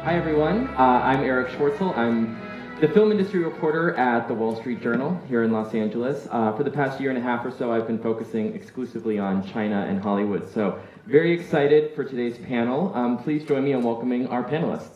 Hi everyone, I'm Eric Schwartzel. I'm the film industry reporter at the Wall Street Journal here in Los Angeles. For the past year and a half or so, I've been focusing exclusively on China and Hollywood. So very excited for today's panel. Please join me in welcoming our panelists.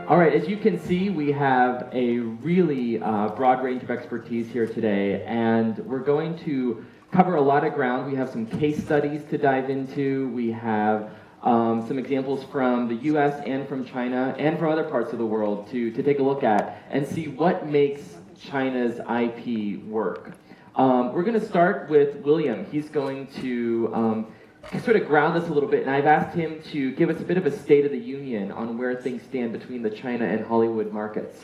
All right, as you can see, we have a really broad range of expertise here today, and we're going to cover a lot of ground. We have some case studies to dive into. We have some examples from the US and from China and from other parts of the world to take a look at and see what makes China's IP work. We're going to start with William. He's going to sort of ground us a little bit, and I've asked him to give us a bit of a state of the union on where things stand between the China and Hollywood markets.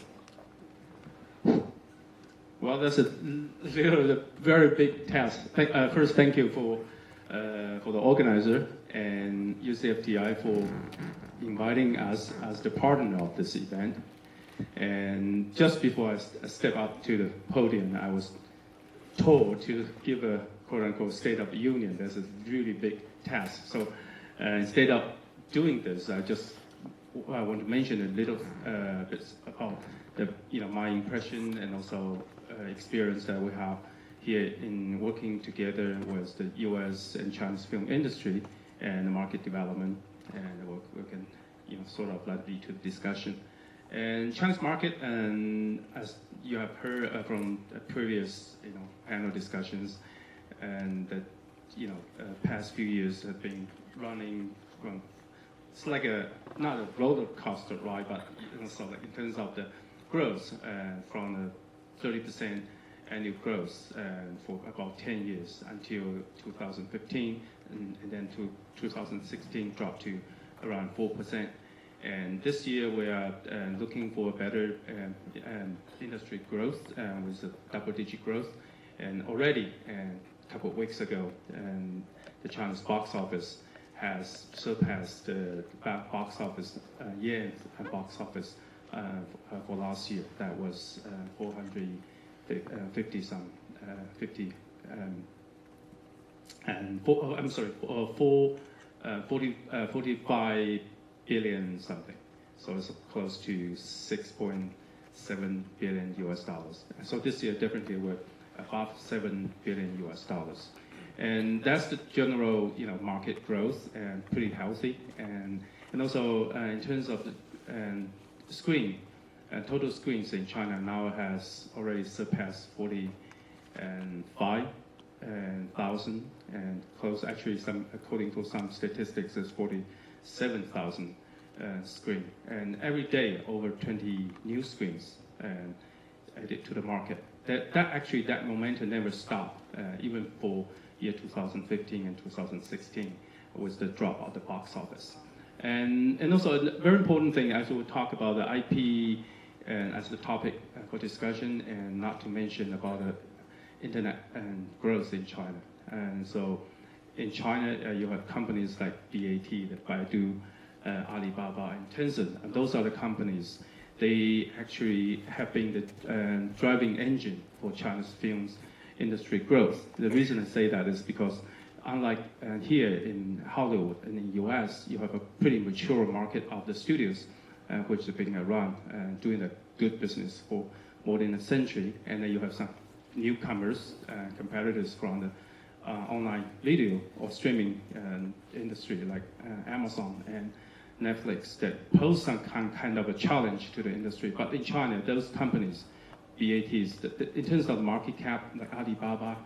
Well, that's a very big task. First, thank you for the organizer and UCFTI for inviting us as the partner of this event. And just before I step up to the podium, I was told to give a quote-unquote State of the Union. That's a really big task. So instead of doing this, I want to mention a little bit about my impression and also experience that we have here in working together with the U.S. and Chinese film industry and market development, and we can sort of lead to the discussion. And Chinese market, and as you have heard from previous panel discussions, and that past few years have been running from, it's like not a roller coaster ride, but also like in terms of the growth from the 30% annual growth for about 10 years until 2015, and then to 2016 dropped to around 4%. And this year we are looking for better industry growth with a double-digit growth. And already a couple of weeks ago, the Chinese box office has surpassed the box office yen box office for last year. That was 45 billion something. So it's close to $6.7 billion US. So this year definitely we're above $7 billion US. And that's the general market growth, and pretty healthy. And also in terms of the screen, total screens in China now has already surpassed 45,000 and close, actually according to some statistics, is 47,000 screen. And every day over 20 new screens added to the market. That momentum never stopped, even for year 2015 and 2016 with the drop of the box office. And also a very important thing, as we talk about the IP and as the topic for discussion, and not to mention about the internet and growth in China. And so in China, you have companies like BAT, the Baidu, Alibaba, and Tencent. And those are the companies. They actually have been the driving engine for China's films industry growth. The reason I say that is because unlike here in Hollywood and in the US, you have a pretty mature market of the studios, which have been around doing a good business for more than a century. And then you have some newcomers, competitors from the online video or streaming industry like Amazon and Netflix that pose some kind of a challenge to the industry. But in China, those companies, BATs, in terms of market cap, like Alibaba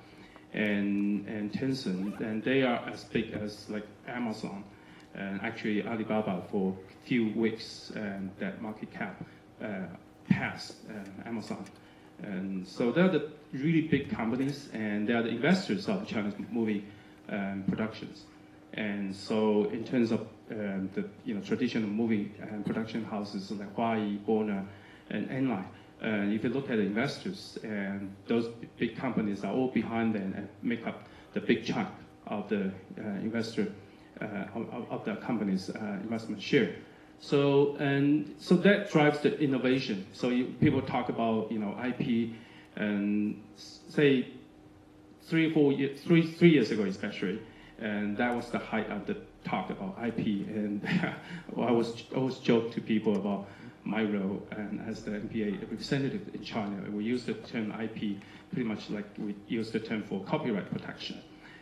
and Tencent, and they are as big as like Amazon. And actually, Alibaba for a few weeks, that market cap passed Amazon. And so they're the really big companies, and they are the investors of Chinese movie productions. And so in terms of the traditional movie and production houses like Huayi, Warner, and Enline, if you look at the investors, and those big companies are all behind them and make up the big chunk of the investor of the company's investment share. So that drives the innovation. So people talk about IP, and say 3 years ago especially, and that was the height of the talk about IP. And I always joke to people about my role and as the MPA representative in China. We use the term IP pretty much like we use the term for copyright protection.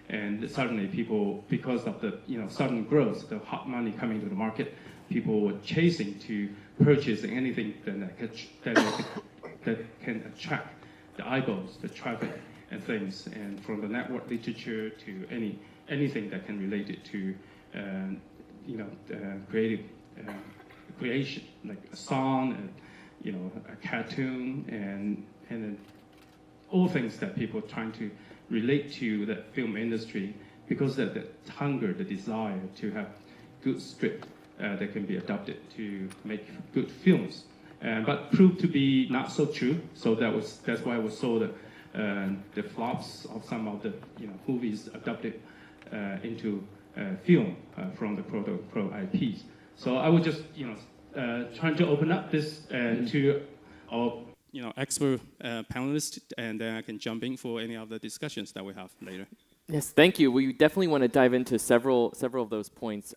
And suddenly people, because of the sudden growth, the hot money coming to the market, people were chasing to purchase anything that can attract the eyeballs, the traffic, and things, and from the network literature to anything that can relate it to creative creation, like a song, and a cartoon, and all things that people are trying to relate to the film industry because of the hunger, the desire to have good script that can be adapted to make good films, but proved to be not so true. So that's why we saw the flops of some of the movies adapted into film from the pro IPs. So I would just trying to open up this to our Expo panelists, and then I can jump in for any of the discussions that we have later. Yes, thank you. We definitely want to dive into several of those points,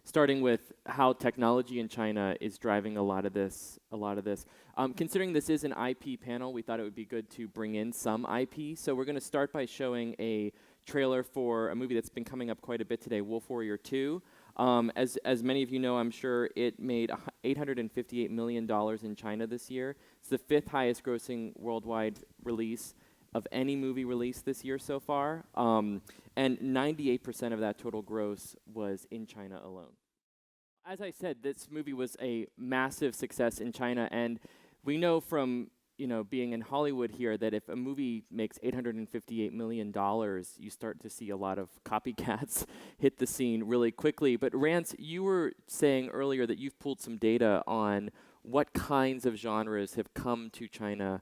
starting with how technology in China is driving a lot of this. Considering this is an IP panel, we thought it would be good to bring in some IP. So we're going to start by showing a trailer for a movie that's been coming up quite a bit today, Wolf Warrior 2. As many of you know, I'm sure it made $858 million in China this year. It's the 5th highest grossing worldwide release of any movie released this year so far. And 98% of that total gross was in China alone. As I said, this movie was a massive success in China, and we know from being in Hollywood here that if a movie makes $858 million, you start to see a lot of copycats hit the scene really quickly. But Rance, you were saying earlier that you've pulled some data on what kinds of genres have come to China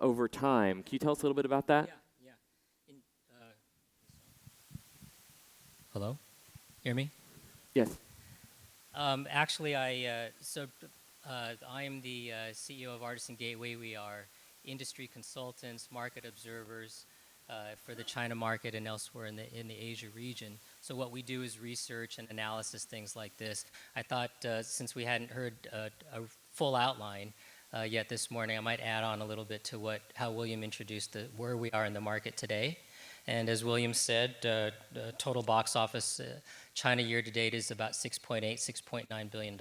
over time. Can you tell us a little bit about that? Yeah. Hello? Hear me? Yes. Actually, I am the CEO of Artisan Gateway. We are industry consultants, market observers for the China market and elsewhere in the Asia region. So what we do is research and analysis, things like this. I thought since we hadn't heard a full outline yet this morning, I might add on a little bit to how William introduced where we are in the market today. And as William said, the total box office China year to date is about $6.9 billion.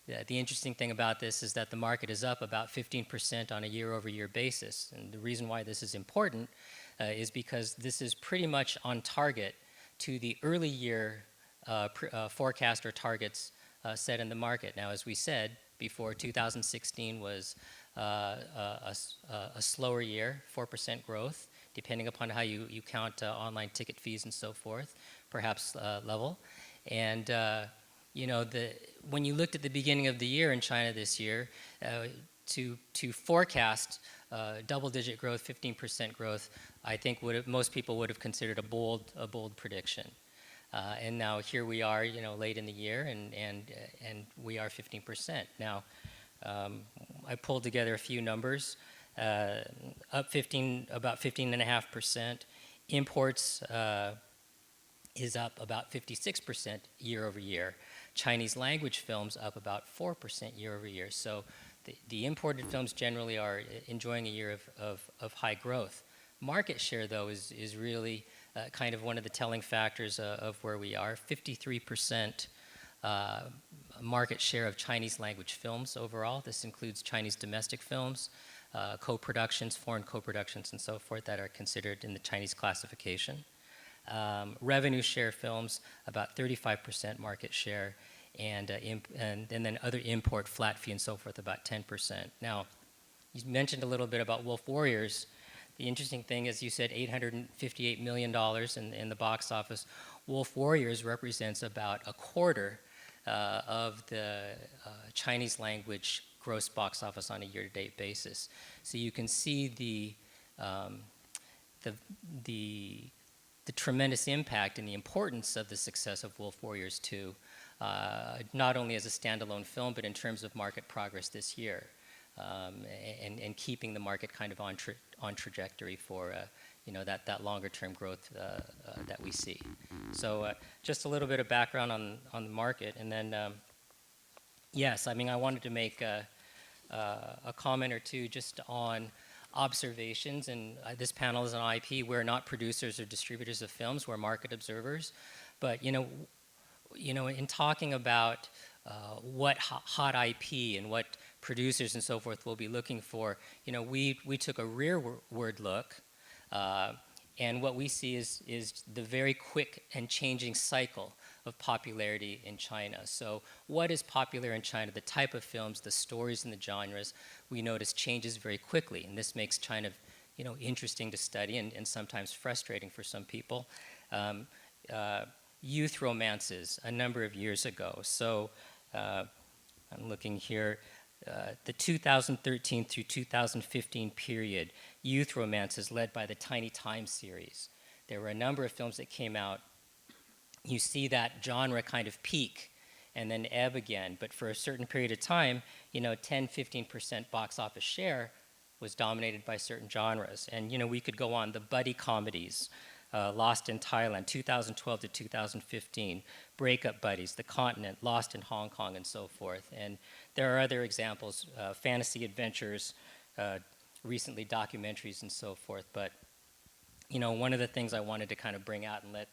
The interesting thing about this is that the market is up about 15% on a year-over-year basis. And the reason why this is important is because this is pretty much on target to the early year forecast or targets set in the market. Now, as we said before, 2016 was a slower year, 4% growth, depending upon how you count online ticket fees and so forth, perhaps level. And when you looked at the beginning of the year in China this year, to forecast double-digit growth, 15% growth, I think most people would have considered a bold prediction. And now here we are, late in the year, and we are 15%. Now, I pulled together a few numbers. Up about 15.5%. Imports is up about 56% year over year. Chinese language films up about 4% year over year. So the imported films generally are enjoying a year of high growth. Market share, though, is really kind of one of the telling factors of where we are. 53% market share of Chinese language films overall. This includes Chinese domestic films, co-productions, foreign co-productions, and so forth that are considered in the Chinese classification. Revenue share films, about 35% market share, and then other import, flat fee, and so forth, about 10%. Now, you mentioned a little bit about Wolf Warriors. the interesting thing is you said $858 million in the box office. Wolf Warriors represents about a quarter of the Chinese language gross box office on a year-to-date basis. So you can see the tremendous impact and the importance of the success of Wolf Warriors 2, not only as a standalone film, but in terms of market progress this year, and keeping the market kind of on trajectory for that longer-term growth that we see. So just a little bit of background on the market, and then yes, I mean I wanted to make a comment or two just on observations, and this panel is on IP. We're not producers or distributors of films. We're market observers. But in talking about what hot IP and what producers and so forth will be looking for, we took a rearward look, and what we see is the very quick and changing cycle of popularity in China. So what is popular in China? The type of films, the stories and the genres, we notice changes very quickly, and this makes China, interesting to study and sometimes frustrating for some people. Youth romances a number of years ago. So I'm looking here. The 2013 through 2015 period, youth romances led by the Tiny Time series. There were a number of films that came out. You see that genre kind of peak and then ebb again, but for a certain period of time, 10-15% box office share was dominated by certain genres. And we could go on. The buddy comedies, Lost in Thailand, 2012 to 2015, Breakup Buddies, The Continent, Lost in Hong Kong, and so forth. And there are other examples, fantasy adventures, recently documentaries, and so forth. But one of the things I wanted to kind of bring out and let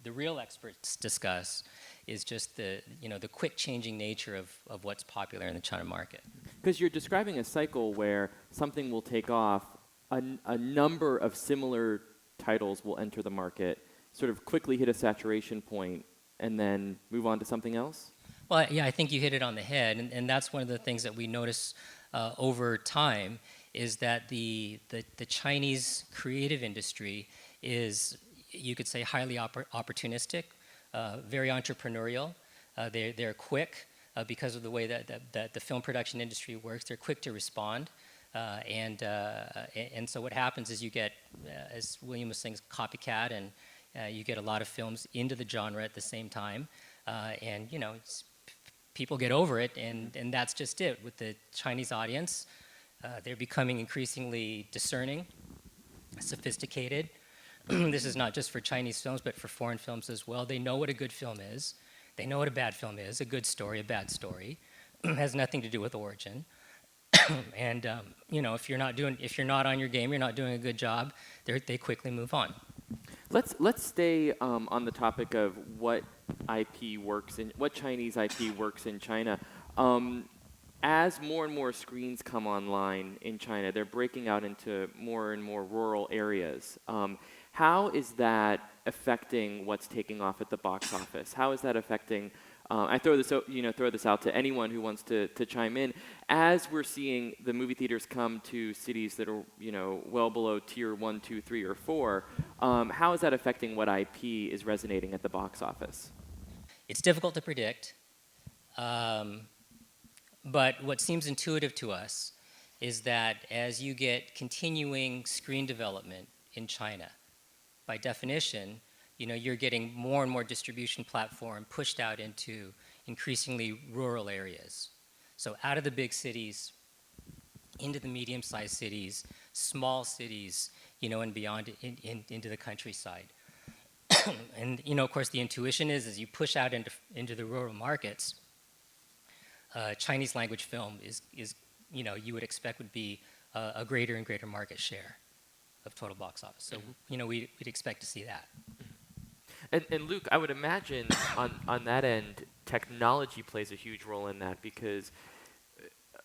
the real experts discuss is just the quick changing nature of what's popular in the China market. Because you're describing a cycle where something will take off, a number of similar titles will enter the market, sort of quickly hit a saturation point, and then move on to something else? Well, yeah, I think you hit it on the head, and that's one of the things that we notice over time is that the Chinese creative industry is, you could say, highly opportunistic, very entrepreneurial. They're quick because of the way that the film production industry works. They're quick to respond. And so what happens is you get, as William was saying, copycat, and you get a lot of films into the genre at the same time. And people get over it, and that's just it. With the Chinese audience, they're becoming increasingly discerning, sophisticated. This is not just for Chinese films, but for foreign films as well. They know what a good film is. They know what a bad film is. A good story, a bad story. It has nothing to do with origin. And if you're not on your game, you're not doing a good job, they quickly move on. Let's stay on the topic of what what Chinese IP works in China. As more and more screens come online in China, they're breaking out into more and more rural areas. How is that affecting what's taking off at the box office? How is that affecting? I throw this out to anyone who wants to chime in. As we're seeing the movie theaters come to cities that are well below tier 1, 2, 3, or 4, how is that affecting what IP is resonating at the box office? It's difficult to predict, but what seems intuitive to us is that as you get continuing screen development in China, by definition, you're getting more and more distribution platform pushed out into increasingly rural areas. So out of the big cities, into the medium-sized cities, small cities, and beyond into the countryside. And of course, the intuition is as you push out into the rural markets, Chinese language film is you would expect would be a greater and greater market share of total box office. So we'd expect to see that. And Luke, I would imagine on that end, technology plays a huge role in that, because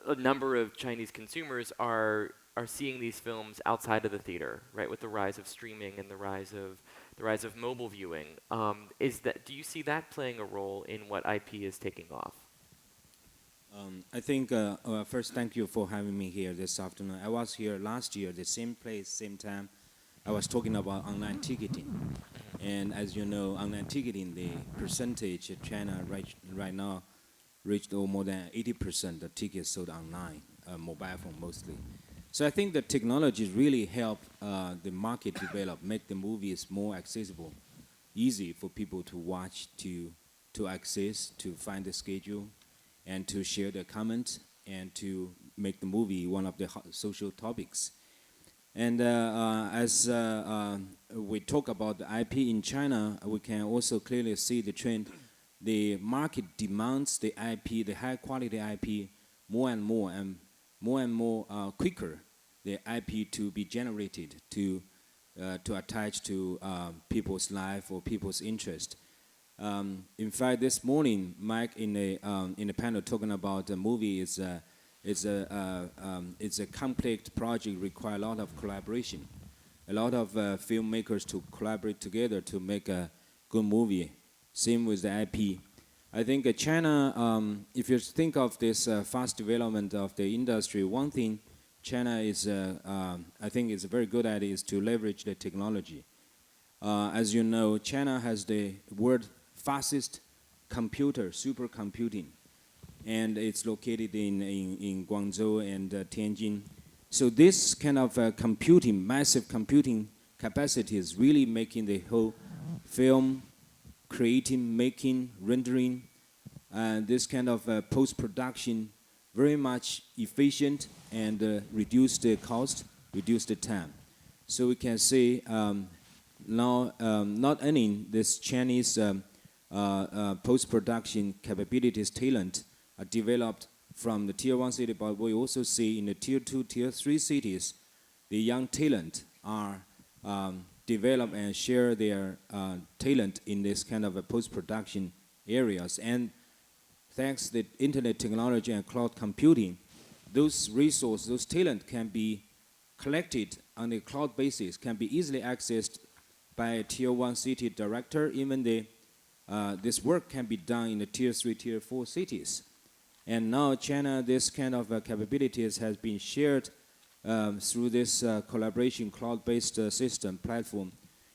a number of Chinese consumers are seeing these films outside of the theater, right? With the rise of streaming and the rise of mobile viewing, do you see that playing a role in what IP is taking off? I think first, thank you for having me here this afternoon. I was here last year, the same place, same time. I was talking about online ticketing. And as you know, online ticketing, the percentage of China right now reached more than 80% of tickets sold online, mobile phone mostly. So I think the technology really help the market develop, make the movies more accessible, easy for people to watch, to access, to find the schedule, and to share their comments, and to make the movie one of the social topics. And as we talk about the IP in China, we can also clearly see the trend. The market demands the IP, the high quality IP, more and more quicker. The IP to be generated to attach to people's life or people's interest. In fact, this morning, Mike in a panel talking about the movie is it's a complex project, require a lot of collaboration, a lot of filmmakers to collaborate together to make a good movie. Same with the IP. I think China, if you think of this fast development of the industry, one thing China is, I think is very good at is to leverage the technology. As you know, China has the world's fastest computer, supercomputing, and it's located in Guangzhou and Tianjin. So this kind of computing, massive computing capacity is really making the whole film creating, making, rendering, this kind of post-production very much efficient and reduce the cost, reduce the time. So we can say now not only this Chinese post-production capabilities, talent are developed from the tier 1 city, but we also see in the tier 2, tier 3 cities, the young talent are develop and share their talent in this kind of a post-production areas. And thanks to the internet technology and cloud computing, those resources, those talent can be collected on a cloud basis, can be easily accessed by a tier 1 city director. Even this work can be done in the tier 3, tier 4 cities. And now China, this kind of capabilities has been shared through this collaboration cloud-based system platform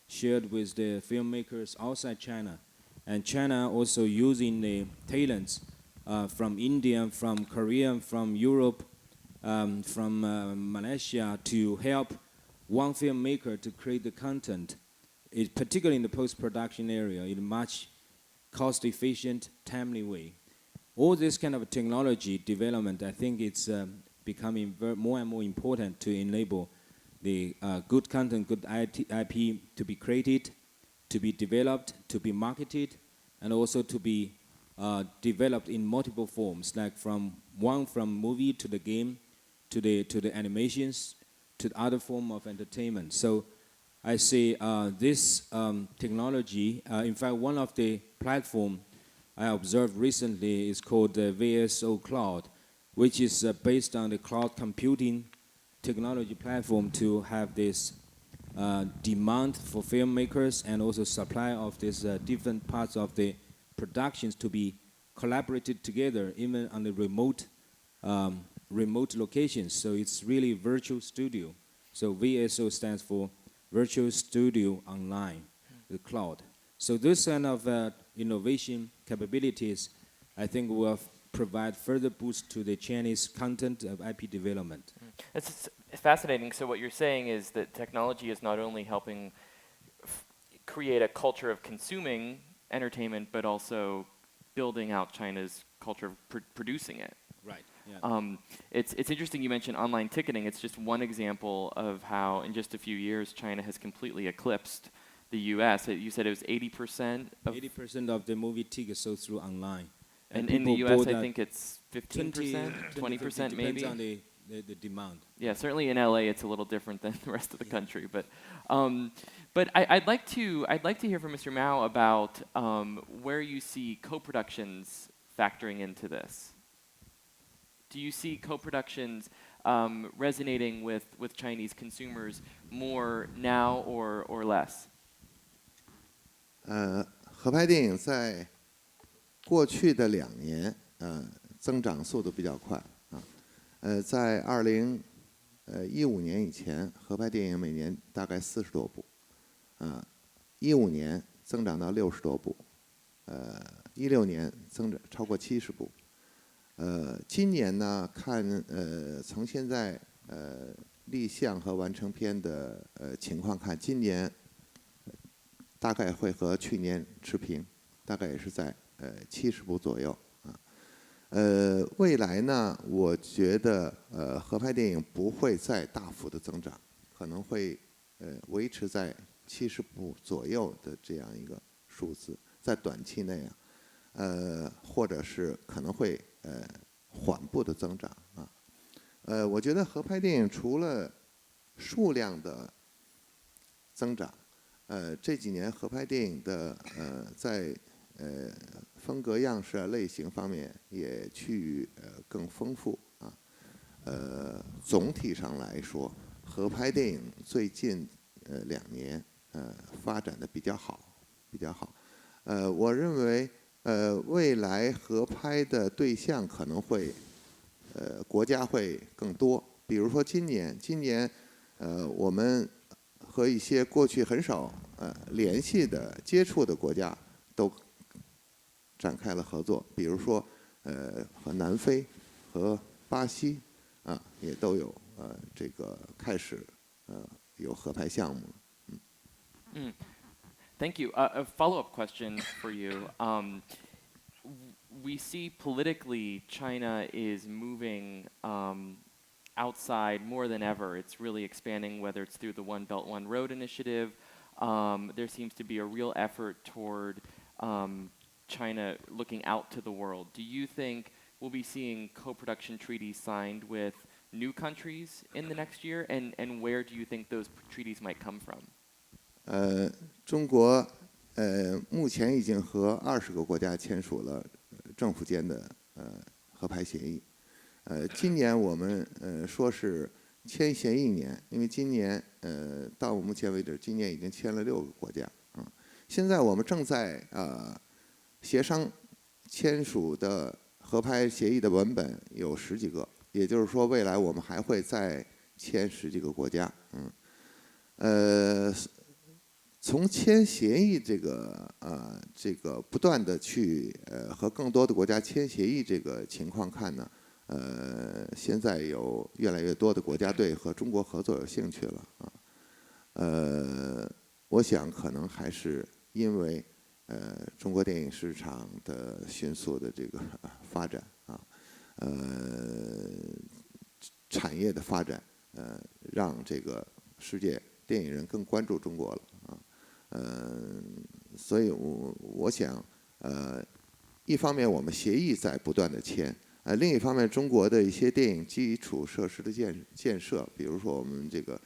shared with the filmmakers outside China. And China also using the talents from India, from Korea, from Europe, from Malaysia to help one filmmaker to create the content, particularly in the post-production area, in a much cost-efficient, timely way. All this kind of technology development, I think it's becoming more and more important to enable the good content, good IP to be created, to be developed, to be marketed, and also to be developed in multiple forms, like from movie to the game, to the animations, to the other form of entertainment. So I say this technology, in fact, one of the platform I observed recently is called the VSO Cloud, which is based on the cloud computing technology platform to have this demand for filmmakers and also supply of these different parts of the productions to be collaborated together, even on the remote locations. So it's really virtual studio. So VSO stands for Virtual Studio Online, the cloud. So this kind of innovation capabilities, I think, will provide further boost to the Chinese content of IP development. It's fascinating. So what you're saying is that technology is not only helping create a culture of consuming entertainment, but also building out China's culture of producing it. Right. Yeah. It's interesting you mentioned online ticketing. It's just one example of how in just a few years China has completely eclipsed the U.S. You said it was 80%? 80% of the movie tickets sold through online. And in the U.S., I think it's 15%, 20% maybe? Depends on the demand. Yeah, certainly in LA it's a little different than the rest of the country. But I'd like to hear from Mr. Mao about where you see co-productions factoring into this. Do you see co-productions resonating with Chinese consumers more now or less? 合拍电影在过去的2年，增长速度比较快啊。在2015年以前，合拍电影每年大概40多部，15年增长到60多部，16年增长超过70部。今年呢，从现在立项和完成片的情况看，今年大概会和去年持平，大概也是在70部左右啊。未来呢，我觉得合拍电影不会再大幅的增长，可能会维持在70部左右的这样一个数字，在短期内或者是可能会缓步的增长啊。我觉得合拍电影除了数量的增长，这几年合拍电影的在风格样式啊类型方面也更丰富啊。总体上来说，合拍电影最近2年发展的比较好。我认为未来合拍的对象可能会国家会更多，比如说今年我们和一些过去很少联系的接触的国家都展开了合作，比如说和南非和巴西也都有这个开始有合拍项目了。Thank you. A follow-up question for you. We see politically China is moving outside more than ever. It's really expanding, whether it's through the One Belt, One Road initiative. There seems to be a real effort toward China looking out to the world. Do you think we'll be seeing co-production treaties signed with new countries in the next year? And where do you think those treaties might come from? 中国目前已经和20个国家签署了政府间的合拍协议。今年我们说是签协议年，因为今年到目前为止，今年已经签了6个国家。现在我们正在协商签署的合拍协议的文本有10几个，也就是说，未来我们还会再签10几个国家。从签协议这个不断的去和更多的国家签协议这个情况看呢，现在有越来越多的国家对和中国合作有兴趣了我想可能还是因为中国电影市场的迅速的这个发展产业的发展让这个世界电影人更关注中国了所以我想一方面我们协议在不断的签另一方面中国的一些电影基础设施的建设，比如说我们这个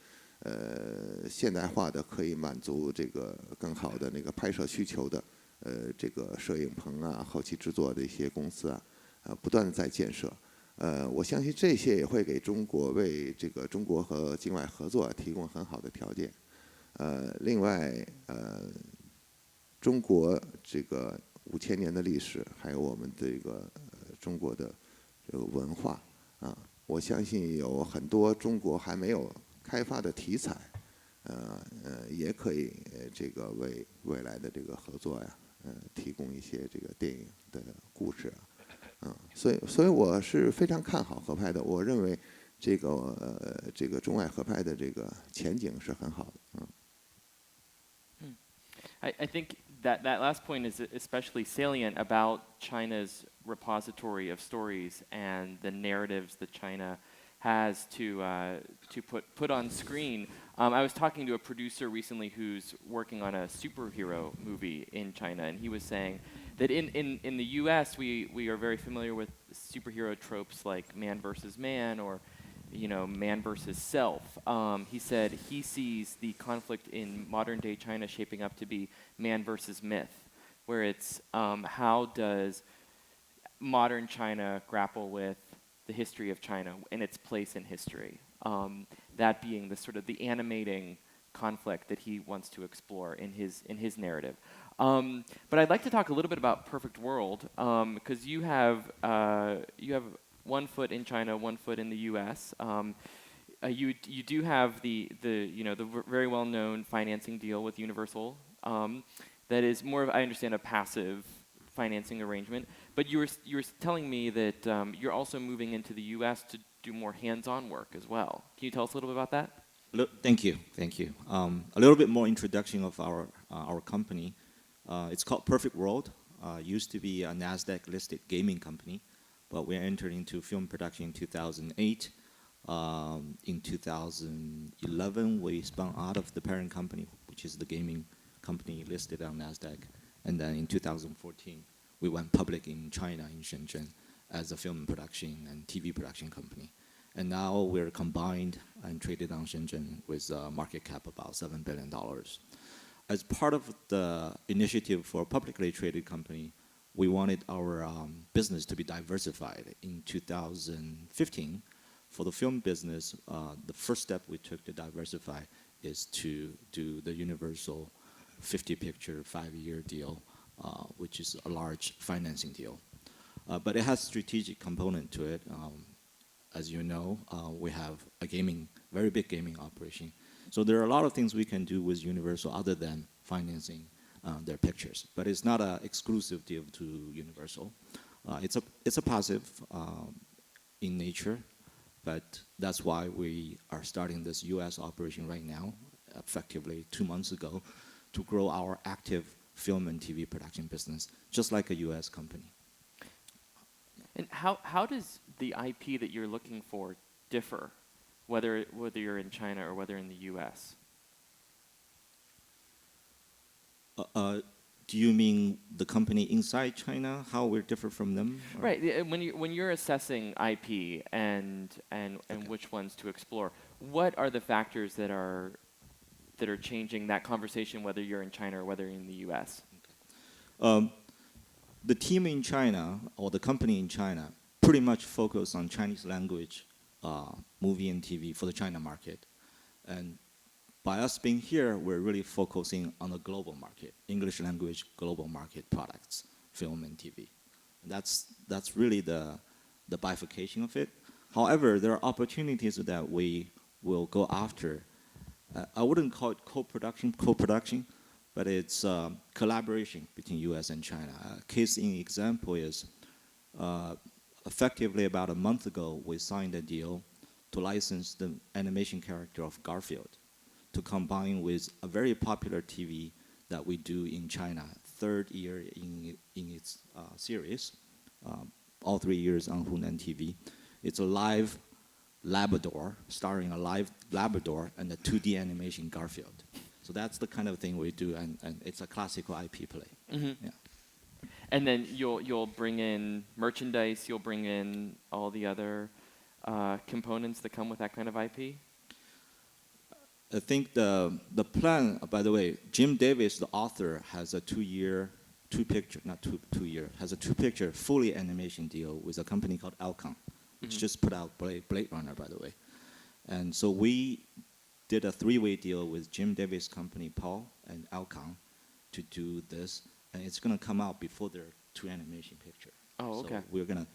现代化的可以满足这个更好的那个拍摄需求的这个摄影棚后期制作的一些公司不断的在建设我相信这些也会给中国为这个中国和境外合作提供很好的条件另外中国这个5000年的历史，还有我们这个中国的这个文化我相信有很多中国还没有开发的题材也可以这个为未来的这个合作提供一些这个电影的故事所以我是非常看好合拍的，我认为这个中外合拍的这个前景是很好的I think that last point is especially salient about China's repository of stories and the narratives that China has to put on screen. I was talking to a producer recently who's working on a superhero movie in China, and he was saying that in the U.S. we are very familiar with superhero tropes like man versus man or man versus self. He said he sees the conflict in modern day China shaping up to be man versus myth, where it's how does modern China grapple with the history of China and its place in history. That being the sort of the animating conflict that he wants to explore in his narrative. But I'd like to talk a little bit about Perfect World, because you have one foot in China, one foot in the U.S. You do have the very well known financing deal with Universal. That is more of, I understand, a passive financing arrangement. But you were telling me that you're also moving into the U.S. to do more hands-on work as well. Can you tell us a little bit about that? Thank you. A little bit more introduction of our company. It's called Perfect World. Used to be a NASDAQ-listed gaming company, but we entered into film production in 2008. In 2011, we spun out of the parent company, which is the gaming company listed on NASDAQ. And then in 2014, we went public in China, in Shenzhen, as a film production and TV production company. And now we're combined and traded on Shenzhen with a market cap about $7 billion. As part of the initiative for a publicly traded company, we wanted our business to be diversified. In 2015, for the film business, the first step we took to diversify is to do the Universal 50-picture, 5-year deal, which is a large financing deal. But it has strategic component to it. As you know, we have a very big gaming operation. So there are a lot of things we can do with Universal other than financing their pictures. But it's not an exclusive deal to Universal. It's a passive in nature, but that's why we are starting this U.S. operation right now, effectively 2 months ago, to grow our active film and TV production business, just like a U.S. company. And how does the IP that you're looking for differ, whether you're in China or whether in the U.S.? Do you mean the company inside China, how we're different from them? Or? Right. When you're assessing IP and Okay. which ones to explore, what are the factors that are changing that conversation, whether you're in China or whether you're in the U.S.? The team in China, or the company in China, pretty much focus on Chinese language movie and TV for the China market. And by us being here, we're really focusing on the global market, English language global market products, film and TV. And that's really the bifurcation of it. However, there are opportunities that we will go after. I wouldn't call it co-production, but it's collaboration between U.S. and China. A case in example is, effectively about a month ago, we signed a deal to license the animation character of Garfield to combine with a very popular TV that we do in China, 3rd year in its series, all 3 years on Hunan TV. It's a live Labrador, starring a live Labrador and a 2D animation Garfield. So that's the kind of thing we do, and it's a classical IP play. Mm-hmm. Yeah. And then you'll bring in merchandise, you'll bring in all the other components that come with that kind of IP? I think the plan, by the way, Jim Davis, the author, has a 2-year, has a 2-picture fully animation deal with a company called Alcon, which just put out Blade Runner, by the way. And so we did a 3-way deal with Jim Davis' company, Paul, and Alcon to do this. And it's going to come out before their 2 animation picture. Oh, okay. So we're going to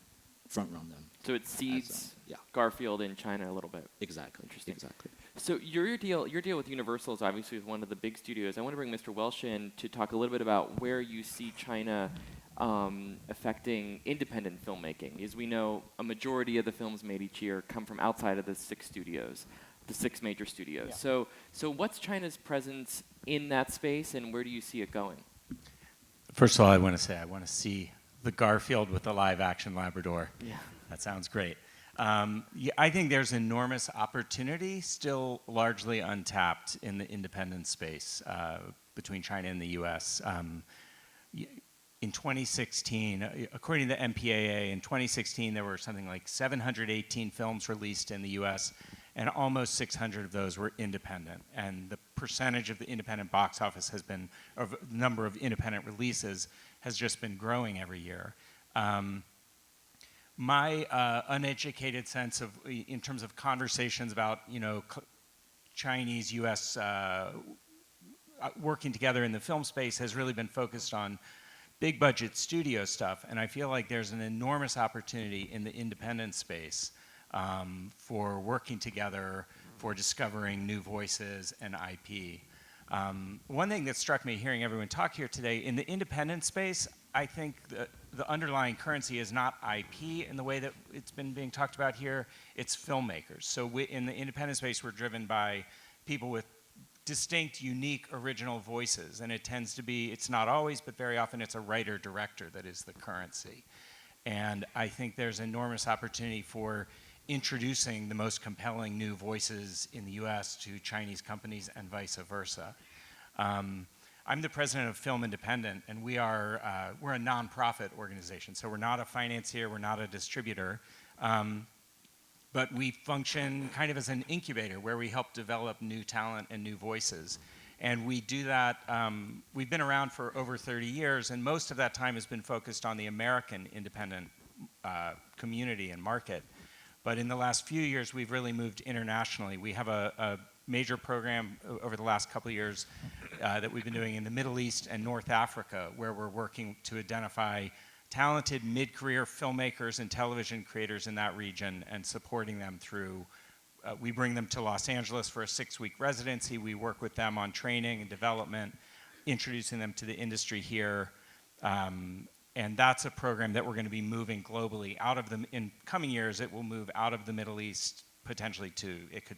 front run them. So it seeds yeah. Garfield in China a little bit. Exactly. Interesting. Exactly. So your deal with Universal is obviously with one of the big studios. I want to bring Mr. Welsh in to talk a little bit about where you see China affecting independent filmmaking. As we know, a majority of the films made each year come from outside of the 6 studios, the 6 major studios. Yeah. So what's China's presence in that space, and where do you see it going? First of all, I want to see the Garfield with the live-action Labrador. Yeah. That sounds great. I think there's enormous opportunity, still largely untapped in the independent space between China and the U.S. In 2016, according to the MPAA, in 2016 there were something like 718 films released in the U.S., and almost 600 of those were independent. And the percentage of the independent box office has been, or the number of independent releases has just been growing every year. My uneducated sense of, in terms of conversations about, Chinese-U.S. working together in the film space has really been focused on big budget studio stuff, and I feel like there's an enormous opportunity in the independent space for working together, for discovering new voices and IP. One thing that struck me hearing everyone talk here today, in the independent space, I think the underlying currency is not IP in the way that it's been being talked about here, it's filmmakers. So in the independent space, we're driven by people with distinct, unique, original voices, and it tends to be, it's not always, but very often it's a writer-director that is the currency. And I think there's enormous opportunity for introducing the most compelling new voices in the US to Chinese companies and vice versa. I'm the president of Film Independent, and we're a nonprofit organization. So we're not a financier, we're not a distributor, but we function kind of as an incubator where we help develop new talent and new voices. And we do that, we've been around for over 30 years, and most of that time has been focused on the American independent community and market. But in the last few years, we've really moved internationally. We have a major program over the last couple of years that we've been doing in the Middle East and North Africa, where we're working to identify talented mid-career filmmakers and television creators in that region and supporting them through, we bring them to Los Angeles for a 6-week residency. We work with them on training and development, introducing them to the industry here. And that's a program that we're going to be moving globally out of the, in coming years, it will move out of the Middle East potentially to, it could,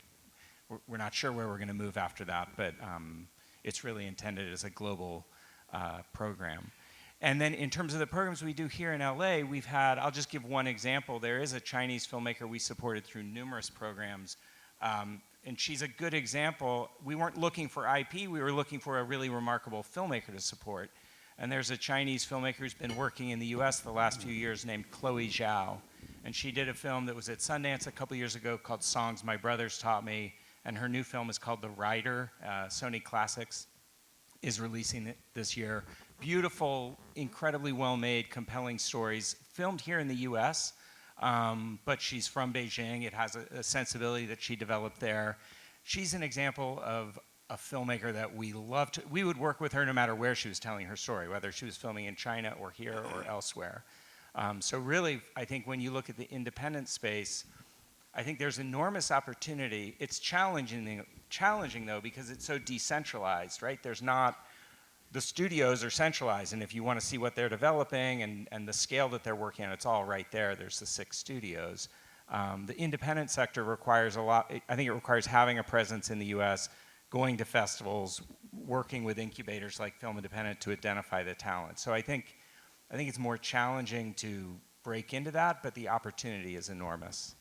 we're not sure where we're going to move after that, but it's really intended as a global program. And then in terms of the programs we do here in LA, we've had, I'll just give one example. There is a Chinese filmmaker we supported through numerous programs, and she's a good example. We weren't looking for IP, we were looking for a really remarkable filmmaker to support. And there's a Chinese filmmaker who's been working in the US the last few years named Chloe Zhao. And she did a film that was at Sundance a couple years ago called Songs My Brothers Taught Me. And her new film is called The Rider. Sony Classics is releasing it this year. Beautiful, incredibly well-made, compelling stories, filmed here in the US, but she's from Beijing. It has a sensibility that she developed there. She's an example of a filmmaker that we love to, we would work with her no matter where she was telling her story, whether she was filming in China or here or elsewhere. So really, I think when you look at the independent space, I think there's enormous opportunity. It's challenging though, because it's so decentralized, right? There's not, the studios are centralized, and if you want to see what they're developing and the scale that they're working on, it's all right there. There's the 6 studios. The independent sector requires a lot, I think it requires having a presence in the US, going to festivals, working with incubators like Film Independent to identify the talent. So I think it's more challenging to break into that, but the opportunity is enormous.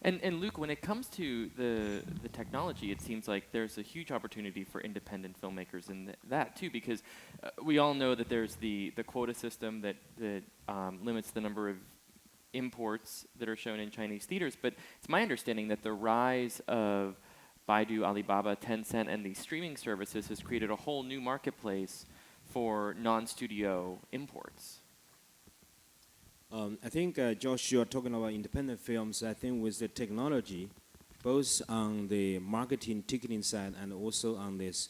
And Luke, when it comes to the technology, it seems like there's a huge opportunity for independent filmmakers in that too, because we all know that there's the quota system that limits the number of imports that are shown in Chinese theaters, but it's my understanding that the rise of Baidu, Alibaba, Tencent, and these streaming services has created a whole new marketplace for non-studio imports. I think, Josh, you're talking about independent films. I think with the technology, both on the marketing, ticketing side, and also on this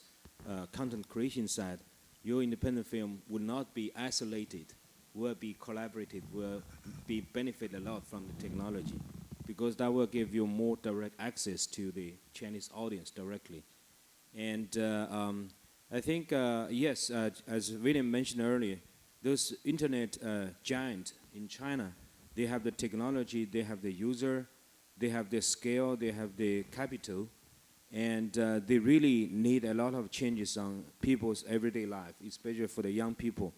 content creation side, your independent film will not be isolated, will be collaborative, will be benefit a lot from the technology, because that will give you more direct access to the Chinese audience directly. And I think, yes, as William mentioned earlier, those internet giants in China, they have the technology, they have the user, they have the scale, they have the capital, and they really need a lot of changes on people's everyday life, especially for the young people.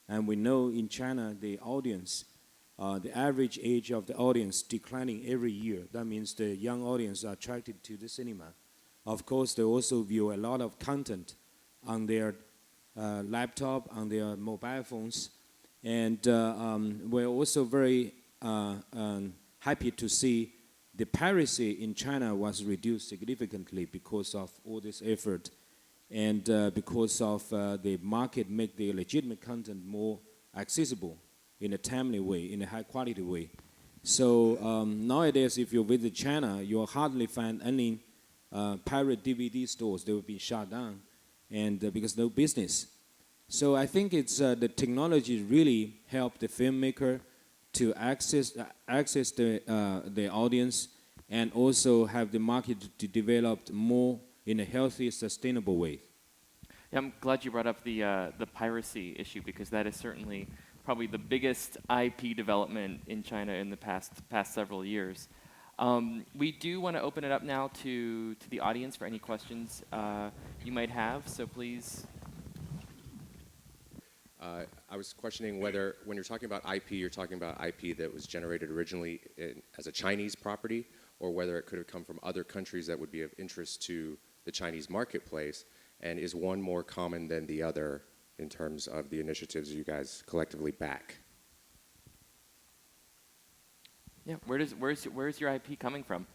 And we know in China, the audience, the average age of the audience declining every year. That means the young audience are attracted to the cinema. Of course, they also view a lot of content on their laptop, on their mobile phones. And we're also very happy to see the piracy in China was reduced significantly because of all this effort, and because of the market make the legitimate content more accessible in a timely way, in a high quality way. So nowadays, if you visit China, you'll hardly find any pirate DVD stores. They will be shut down. and because no business. So I think it's the technology really help the filmmaker to access the audience and also have the market to develop more in a healthy, sustainable way. Yeah, I'm glad you brought up the piracy issue because that is certainly probably the biggest IP development in China in the past several years. We do want to open it up now to the audience for any questions you might have. So please. I was questioning whether, when you're talking about IP, you're talking about IP that was generated originally as a Chinese property, or whether it could have come from other countries that would be of interest to the Chinese marketplace, and is one more common than the other in terms of the initiatives you guys collectively back? Yeah, where's your IP coming from?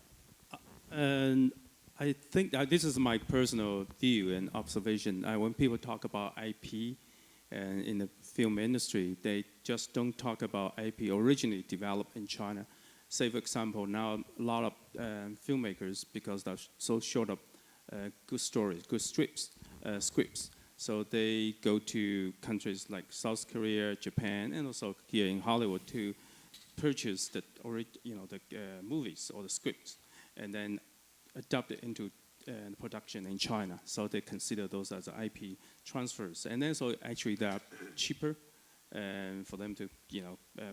And I think this is my personal view and observation. When people talk about IP and in the film industry, they just don't talk about IP originally developed in China. Say, for example, now a lot of filmmakers, because they're so short of good stories, good scripts, so they go to countries like South Korea, Japan, and also here in Hollywood to purchase the movies or the scripts, and then adopt it into production in China. So they consider those as IP transfers, and then so actually they are cheaper for them to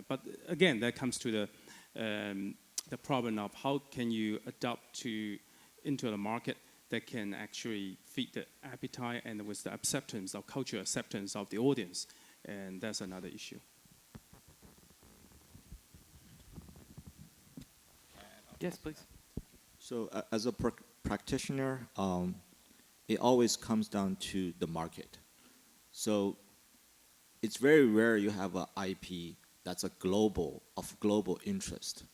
but again, that comes to the problem of how can you adapt into the market that can actually feed the appetite and with the acceptance of cultural acceptance of the audience, and that's another issue. Yes, please. So as a practitioner, it always comes down to the market. So it's very rare you have an IP that's of global interest.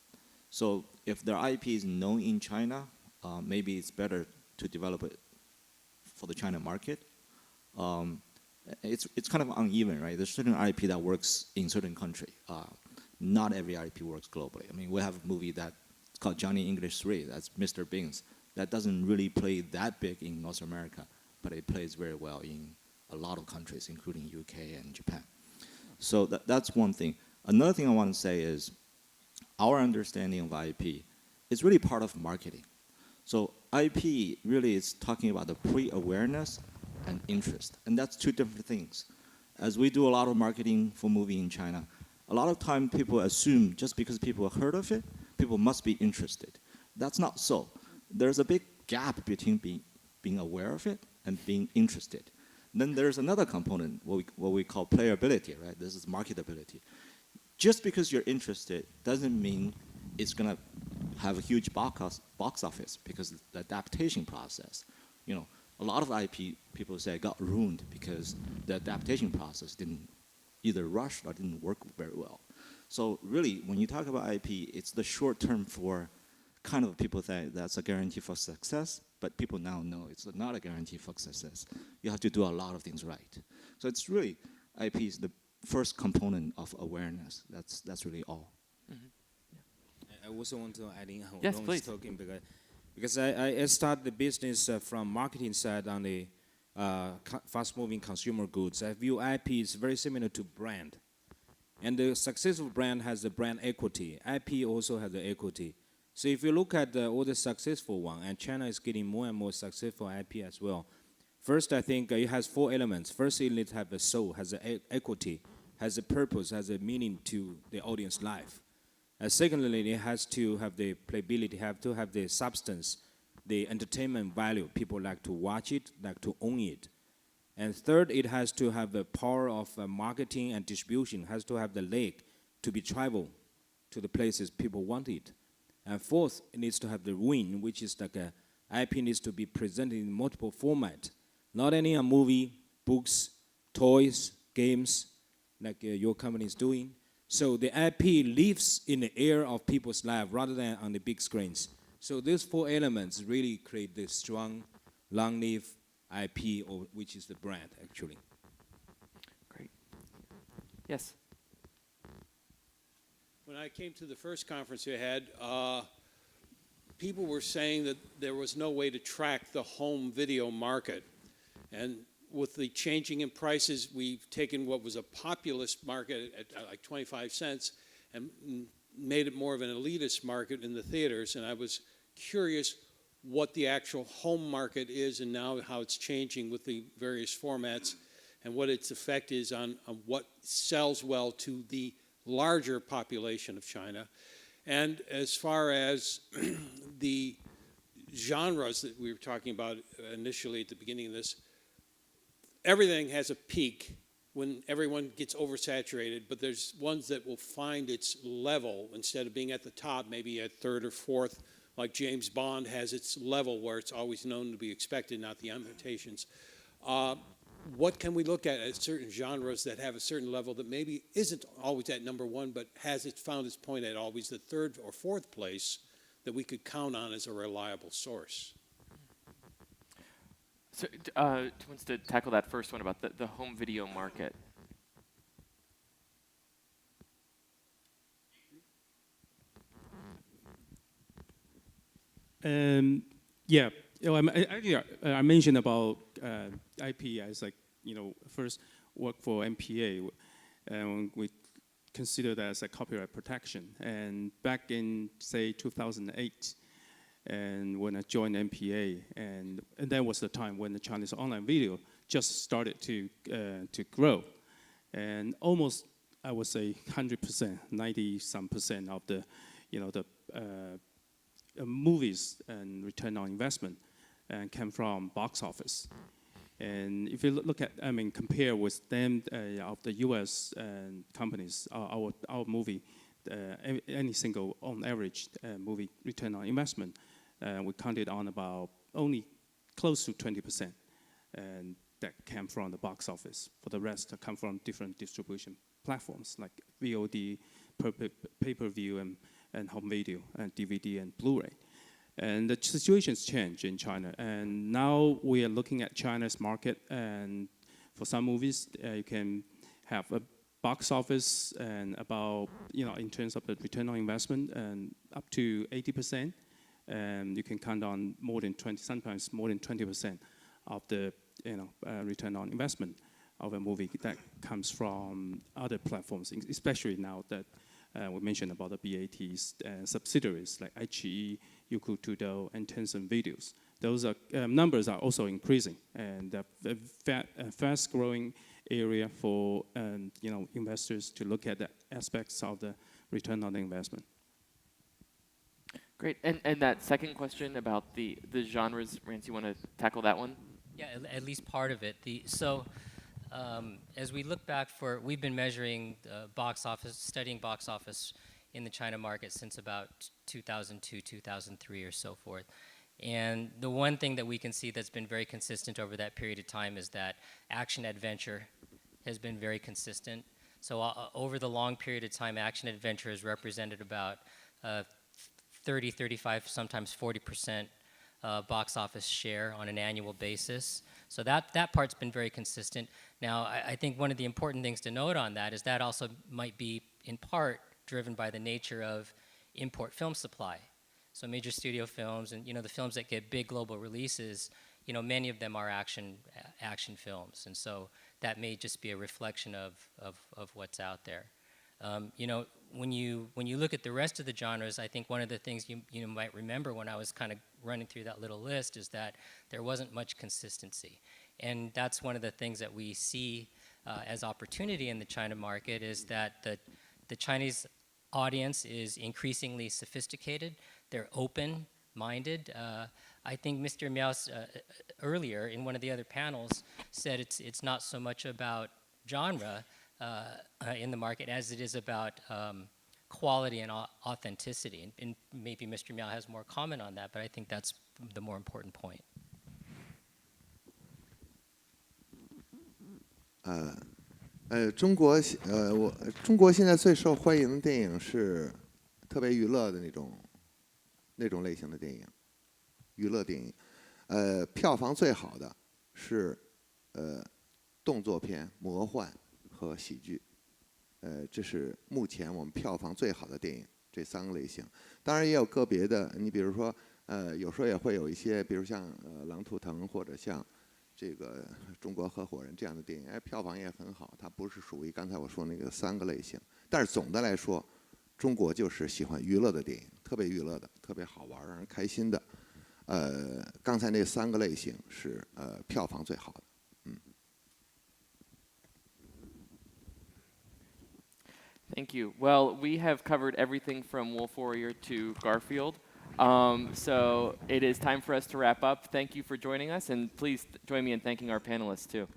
So if their IP is known in China, maybe it's better to develop it for the China market. It's kind of uneven, right? There's certain IP that works in certain country. Not every IP works globally. I mean, we have a movie that's called Johnny English 3, that's Mr. Beans. That doesn't really play that big in North America, but it plays very well in a lot of countries, including UK and Japan. So that's one thing. Another thing I want to say is our understanding of IP is really part of marketing. So IP really is talking about the pre-awareness and interest, and that's two different things. As we do a lot of marketing for movie in China, a lot of time people assume just because people have heard of it, people must be interested. That's not so. There's a big gap between being aware of it and being interested. Then there's another component, what we call playability, right? This is marketability. Just because you're interested doesn't mean it's going to have a huge box office, because the adaptation process, a lot of IP, people say, got ruined because the adaptation process didn't either rush or didn't work very well. So really, when you talk about IP, it's the short term for kind of people think that's a guarantee for success, but people now know it's not a guarantee for success. You have to do a lot of things right. So it's really, IP is the first component of awareness. That's really all. Mm-hmm. I also want to add in. Yes, please. Talking because I started the business from marketing side on the fast-moving consumer goods. I view IP is very similar to brand, and the successful brand has the brand equity. IP also has the equity. So if you look at all the successful one, and China is getting more and more successful IP as well. First, I think it has 4 elements. First, it needs to have a soul, has an equity, has a purpose, has a meaning to the audience life. Secondly, it has to have the playability, have to have the substance, the entertainment value. People like to watch it, like to own it. And third, it has to have the power of marketing and distribution, has to have the leg to be traveled to the places people want it. And fourth, it needs to have the win, which is like IP needs to be presented in multiple formats. Not only a movie, books, toys, games, like your company is doing. So the IP lives in the air of people's life rather than on the big screens. So these 4 elements really create this strong, long-lived IP, which is the brand, actually. Great. Yes. When I came to the first conference you had, people were saying that there was no way to track the home video market. And with the changing in prices, we've taken what was a populist market at like 25 cents and made it more of an elitist market in the theaters. And I was curious what the actual home market is and now how it's changing with the various formats and what its effect is on what sells well to the larger population of China. And as far as the genres that we were talking about initially at the beginning of this, everything has a peak when everyone gets oversaturated, but there's ones that will find its level instead of being at the top, maybe at third or fourth, like James Bond has its level where it's always known to be expected, not the imitations. What can we look at certain genres that have a certain level that maybe isn't always at number one, but has it found its point at always the third or fourth place that we could count on as a reliable source? So, who wants to tackle that first one about the home video market? Yeah, I mentioned about IP as like, first work for MPA, and we consider that as a copyright protection. And back in, say, 2008, and when I joined MPA, and that was the time when the Chinese online video just started to grow, and almost I would say 100%, 90-some% of the, movies and return on investment came from box office. And if you look at, compare with them of the U.S. companies, our movie, any single on average movie return on investment, we counted on about only close to 20%, and that came from the box office. For the rest, come from different distribution platforms like VOD, pay-per-view, and home video, and DVD and Blu-ray. And the situation's changed in China, and now we are looking at China's market, and for some movies, you can have a box office and about, in terms of the return on investment, and up to 80%, and you can count on more than 20, sometimes more than 20% of the, return on investment of a movie that comes from other platforms, especially now that we mentioned about the BAT's subsidiaries like iQIYI, Youku Tudou, and Tencent Videos. Those numbers are also increasing, and a fast-growing area for investors to look at the aspects of the return on the investment. Great. And that second question about the genres, Rance, you want to tackle that one? Yeah, at least part of it. As we look back we've been measuring box office, studying box office in the China market since about 2002, 2003 or so forth. And the one thing that we can see that's been very consistent over that period of time is that action-adventure has been very consistent. So over the long period of time, action-adventure has represented about 30, 35, sometimes 40% box office share on an annual basis. So that part's been very consistent. Now, I think one of the important things to note on that is that also might be in part driven by the nature of import film supply. So major studio films and the films that get big global releases, many of them are action films, and so that may just be a reflection of what's out there. When you look at the rest of the genres, I think one of the things you might remember when I was kind of running through that little list is that there wasn't much consistency, and that's one of the things that we see as opportunity in the China market is that the Chinese audience is increasingly sophisticated. They're open-minded. I think Mr. Miao's earlier in one of the other panels said it's not so much about genre in the market as it is about quality and authenticity. And maybe Mr. Miao has more comment on that, but I think that's the more important point. 中国现在最受欢迎的电影是特别娱乐的那种类型的电影，娱乐电影。票房最好的是动作片、魔幻和喜剧。这是目前我们票房最好的电影，这3个类型。当然也有个别的，你比如说有时候也会有一些，比如像《狼图腾》或者像这个中国合伙人这样的电影，票房也很好。它不是属于刚才我说那个3个类型，但是总的来说，中国就是喜欢娱乐的电影，特别娱乐的，特别好玩，让人开心的。刚才那3个类型是票房最好的。Thank you. Well, we have covered everything from Wolf Warrior to Garfield. So it is time for us to wrap up. Thank you for joining us, and please join me in thanking our panelists too.